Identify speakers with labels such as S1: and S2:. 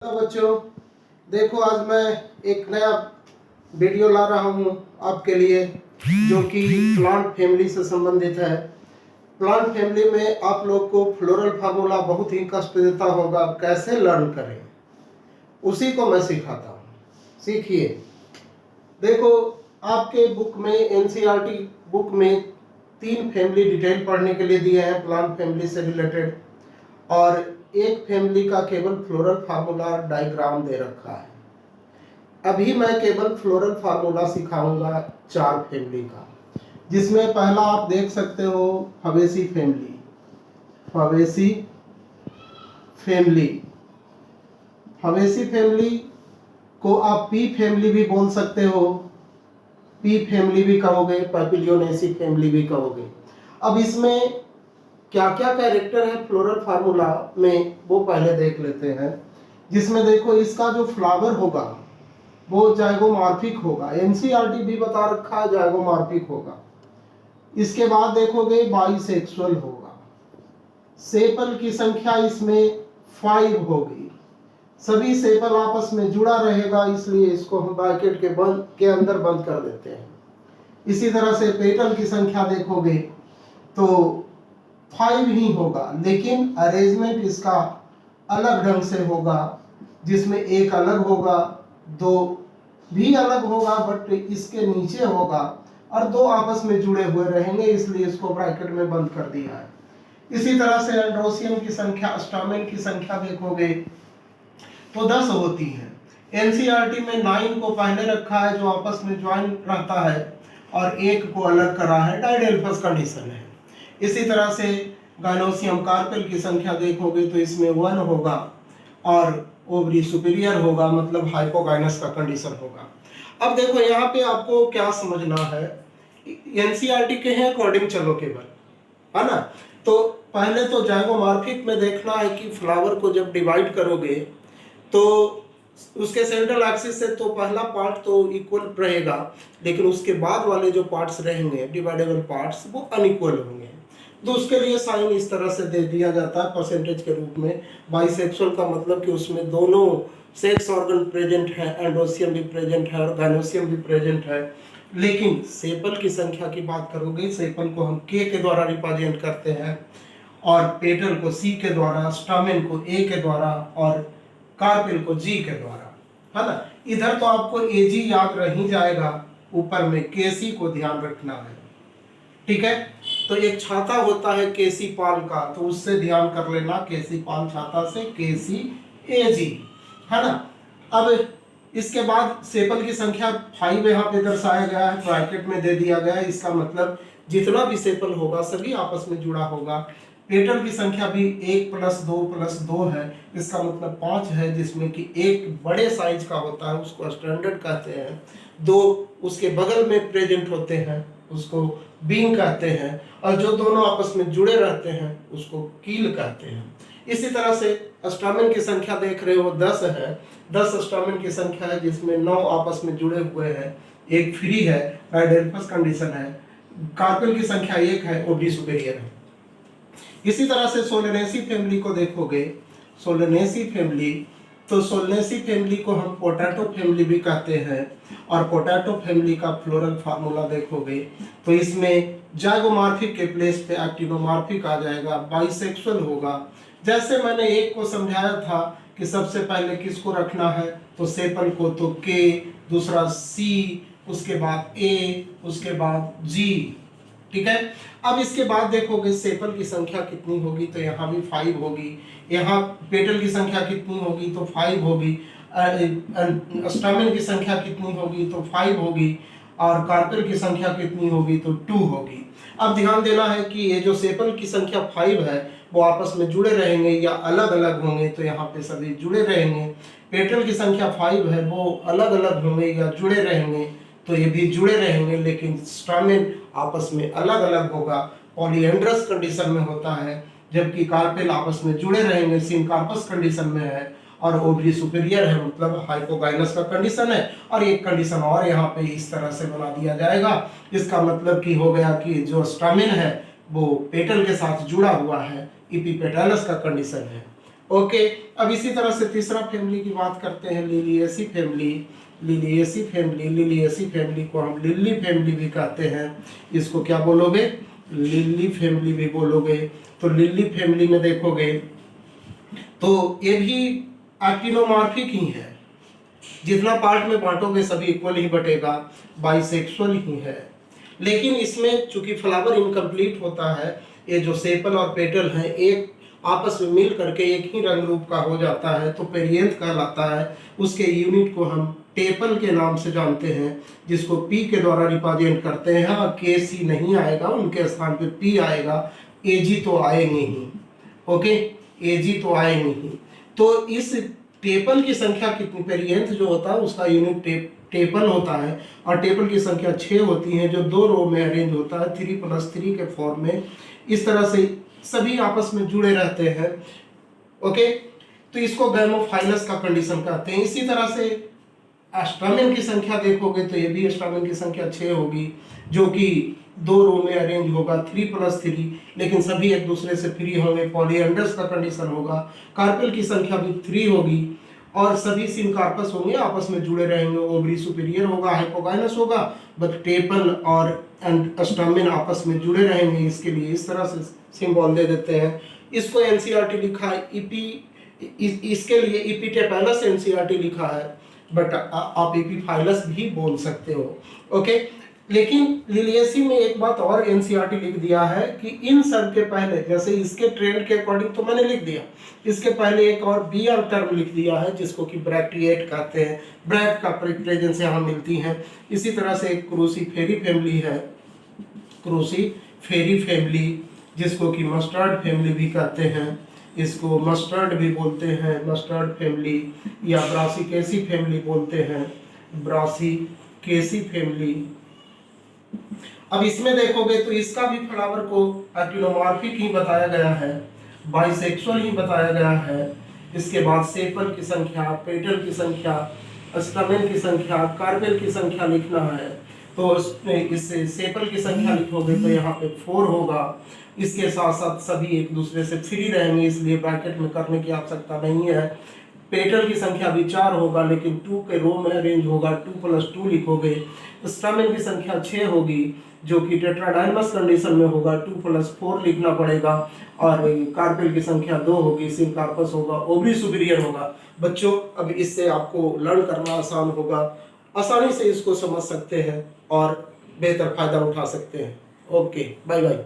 S1: तो बच्चों देखो, आज मैं एक नया वीडियो ला रहा हूँ आपके लिए, जो कि प्लांट फैमिली से संबंधित है। प्लांट फैमिली में आप लोग को फ्लोरल फार्मूला बहुत ही कष्ट देता होगा, कैसे लर्न करें उसी को मैं सिखाता हूँ। सीखिए। देखो, आपके बुक में एनसीईआरटी बुक में 3 फैमिली डिटेल पढ़ने के लिए दिए हैं प्लांट फैमिली से रिलेटेड, और एक फैमिली का केवल फ्लोरल फार्मूला डायग्राम दे रखा है। अभी मैं केवल फ्लोरल फार्मूला सिखाऊंगा 4 फैमिली का, जिसमें पहला आप देख सकते हो फवेसी फैमिली। फवेसी फैमिली फवेसी फैमिली को आप पी फैमिली भी बोल सकते हो, पी फैमिली भी कहोगे, पैपिलियोनेसी फैमिली भी कहोगे। अब इसमें क्या क्या कैरेक्टर है फ्लोरल फार्मूला में वो पहले देख लेते हैं। जिसमें देखो, इसका जो फ्लावर होगा वो जाइगोमॉर्फिक होगा, एनसीईआरटी भी बता रखा है जाइगोमॉर्फिक होगा। इसके बाद देखोगे बाइसेक्सुअल होगा। सेपल की संख्या इसमें 5 होगी, सभी सेपल आपस में जुड़ा रहेगा, इसलिए इसको हम ब्रैकेट के अंदर बंद कर देते हैं। इसी तरह से पेटल की संख्या देखोगे तो 5 ही होगा, लेकिन अरेंजमेंट इसका अलग ढंग से होगा, जिसमें एक अलग होगा, 2 भी अलग होगा, बट इसके नीचे होगा, और 2 आपस में जुड़े हुए रहेंगे, इसलिए इसको ब्रैकेट में बंद कर दिया है। इसी तरह से एंड्रोसियम की संख्या, स्टामेन की संख्या देखोगे तो 10 होती है। एनसीईआरटी में 9 को पहले रखा है, जो आपस में ज्वाइन रहता है, और 1 को अलग करा है, डायडेल्फस कंडीशन है। इसी तरह से गायनोसियम कार्पेल की संख्या देखोगे तो इसमें 1 होगा, और ओवरी सुपीरियर होगा, मतलब हाइपोगाइनस का कंडीशन होगा। अब देखो, यहाँ पे आपको क्या समझना है, एनसीईआरटी के हैं अकॉर्डिंग चलो केवल, है ना। तो पहले तो जाइगोमॉर्फिक में देखना है कि फ्लावर को जब डिवाइड करोगे तो उसके सेंट्रल एक्सिस से तो पहला पार्ट तो इक्वल रहेगा, लेकिन उसके बाद वाले जो पार्ट्स रहेंगे डिवाइडेबल पार्ट्स, वो अनइक्वल होंगे। तो उसके लिए साइन इस तरह से दे दिया जाता है परसेंटेज के रूप में। बाइसेक्सुअल का मतलब कि उसमें दोनों सेक्स ऑर्गन प्रेजेंट है, एंडोसियम भी प्रेजेंट है और गायनोसियम भी प्रेजेंट है। लेकिन सेपल की संख्या की बात करोगे, सेपल को हम के द्वारा रिप्रेजेंट करते हैं, और पेटल को सी के द्वारा, स्टामेन को ए के द्वारा, और कार्पेल को जी के द्वारा, है ना। इधर तो आपको एजी याद रह ही जाएगा, ऊपर में केसी को ध्यान रखना है, ठीक है। तो एक छाता होता है केसी पाल का, तो उससे ध्यान कर लेना, केसी पाल छाता से केसी एजी, है ना। अब इसके बाद सेपल की संख्या 5 यहाँ पे दर्शाया गया है, ब्रैकेट में दे दिया गया है। इसका मतलब जितना भी सेपल होगा सभी आपस में जुड़ा होगा। पेटल की संख्या भी 1 + 2 + 2 है, इसका मतलब 5 है, जिसमें कि एक बड़े साइज का होता है, उसको स्टैंडर्ड कहते हैं। 2 उसके बगल में प्रेजेंट होते हैं, उसको बीन कहते हैं, और जो दोनों आपस में जुड़े रहते हैं उसको कील कहते हैं। इसी तरह से स्टामेन की संख्या देख रहे हो 10 है, 10 स्टामेन की संख्या है, जिसमें 9 आपस में जुड़े हुए हैं, एक फ्री है, डायडेल्फस कंडीशन है। कार्पेल की संख्या 1 है, ओडी सुपेरियर है। इसी तरह से सोलेनेसी फैमिली को देखोगे, सोलेनेसी फैमिली, तो सोलेनेसी फैमिली को हम पोटैटो फैमिली भी कहते हैं, और पोटैटो फैमिली का फ्लोरल फार्मूला देखोगे तो इसमें जाइगोमॉर्फिक के प्लेस पे एक्टिनोमॉर्फिक आ जाएगा, बाइसेक्सुअल होगा। जैसे मैंने एक को समझाया था कि सबसे पहले किसको रखना है, तो सेपल को तो के, दूसरा सी, उसके बाद ए, उसके बाद जी, ठीक है। अब इसके बाद देखोगे सेपल की संख्या कितनी होगी, तो यहाँ भी 5 होगी। यहाँ पेटल की संख्या कितनी होगी, तो 5 होगी। स्टामेन की संख्या कितनी होगी, तो 5 होगी, और कार्पेल की संख्या कितनी होगी, तो 2 होगी। अब ध्यान देना है कि ये जो सेपल की संख्या 5 है वो आपस में जुड़े रहेंगे या अलग अलग होंगे, तो यहाँ पे सभी जुड़े रहेंगे। पेटल की संख्या 5 है, वो अलग अलग होंगे या जुड़े रहेंगे, तो ये भी जुड़े रहेंगे, लेकिन स्टामेन आपस में अलग अलग होगा, पॉलीएंड्रस कंडीशन में होता है, जबकि कार्पेल आपस में जुड़े रहेंगे, सिनकार्पस कंडीशन में है, और ओवरी सुपीरियर है, मतलब हाइपोगाइनस का कंडीशन है। और एक कंडीशन और यहाँ पे इस तरह से बना दिया जाएगा, इसका मतलब कि हो गया कि जो स्टामेन है वो पेटल के साथ जुड़ा हुआ है, इपीपेटालस का कंडीशन है। ओके, अब इसी तरह से तीसरा फैमिली की बात करते हैं, Liliaceae family. Liliaceae family, Liliaceae family को हम लिली फैमिली भी कहते हैं। इसको क्या बोलोगे? लिली फैमिली भी बोलोगे। तो लिली फैमिली में देखोगे तो ये भी एक्टिनोमॉर्फिक ही है, जितना पार्ट में बांटोगे सभी इक्वल ही बटेगा, बाइसेक्सुअल ही है। लेकिन इसमें चूंकि फ्लावर इनकम्प्लीट होता है, ये जो सेपल और पेटल हैं एक आपस में मिल करके एक ही रंग रूप का हो जाता है, तो पेरियंथ कहलाता है। उसके यूनिट को हम टेपल के नाम से जानते हैं, जिसको पी के द्वारा रिप्रेजेंट करते हैं। और के सी नहीं आएगा, उनके स्थान पे पी आएगा, एजी तो आएंगे ही। ओके, एजी तो आएंगे ही। तो इस टेपल की संख्या कितनी, पेरियंथ जो होता है उसका यूनिट टेपल होता है, और टेपल की संख्या 6 होती है, जो 2 रो में अरेंज होता है 3+3 के फॉर्म में। इस तरह से सभी आपस में जुड़े रहते हैं। ओके, तो इसको गैमोफाइलस का कंडीशन कहते हैं। इसी तरह से स्टामेन की संख्या देखोगे तो ये भी स्टामेन की संख्या 6 होगी, जो कि 2 रो में अरेंज होगा 3+3, लेकिन सभी एक दूसरे से फ्री होंगे, पॉलीएंडर्स का कंडीशन होगा। कार्पेल की संख्या भी 3 होगी, और सभी सिनकार्पस होंगे, आपस में जुड़े रहेंगे। ओवरी सुपीरियर होगा, हाइपोगाइनस होगा, बट टेपल और स्टामेन आपस में जुड़े रहेंगे। इसके लिए इस तरह से सिंबल दे देते हैं। इसको एनसीईआरटी लिखा है इसके लिए इपिटेपेलस एनसीईआरटी लिखा है, बट आप एपीफाइलस भी बोल सकते हो। ओके, लेकिन लिलिएसी में एक बात और एनसीईआरटी लिख दिया है कि इन सब के पहले, जैसे इसके ट्रेंड के अकॉर्डिंग तो मैंने लिख दिया, इसके पहले एक और बीआर टर्म लिख दिया है, जिसको कि ब्रैक्टिएट कहते हैं। ब्रैक का प्रेजेंस यहाँ मिलती है। इसी तरह से एक क्रूसीफेरी फैमिली है, क्रूसीफेरी फैमिली, जिसको कि मस्टर्ड फैमिली भी कहते हैं। इसको मस्टर्ड भी बोलते हैं, मस्टर्ड फैमिली, या ब्रासिकेसी फैमिली बोलते हैं, ब्रासिकेसी फैमिली। अब इसमें देखोगे तो इसका भी फ्लावर को एक्टिनोमॉर्फिक ही बताया गया है, बाइसेक्सुअल ही बताया गया है। इसके बाद सेपल की संख्या, पेटल की संख्या, स्टमेन की संख्या, कार्पेल की संख्या लिखना है। तो इससे सेपल की संख्या लिखोगे तो यहाँ पे 4 होगा। इसके साथ साथ सभी एक दूसरे से फ्री रहेंगे, इसलिए ब्रैकेट में करने की आवश्यकता नहीं है। पेटल की संख्या भी 4 होगा, लेकिन 2 के रो में अरेंज होगा, 2+2 लिखोगे। स्टामेन की संख्या 6 होगी, जो कि टेट्राडाइमस कंडीशन में होगा, 2+4 लिखना पड़ेगा। और कार्पेल की संख्या 2 होगी, सिनकार्पस होगा, ओवरी सुपीरियर होगा। बच्चों, अब इससे आपको लर्न करना आसान होगा, आसानी से इसको समझ सकते हैं और बेहतर फायदा उठा सकते हैं। Okay, bye bye.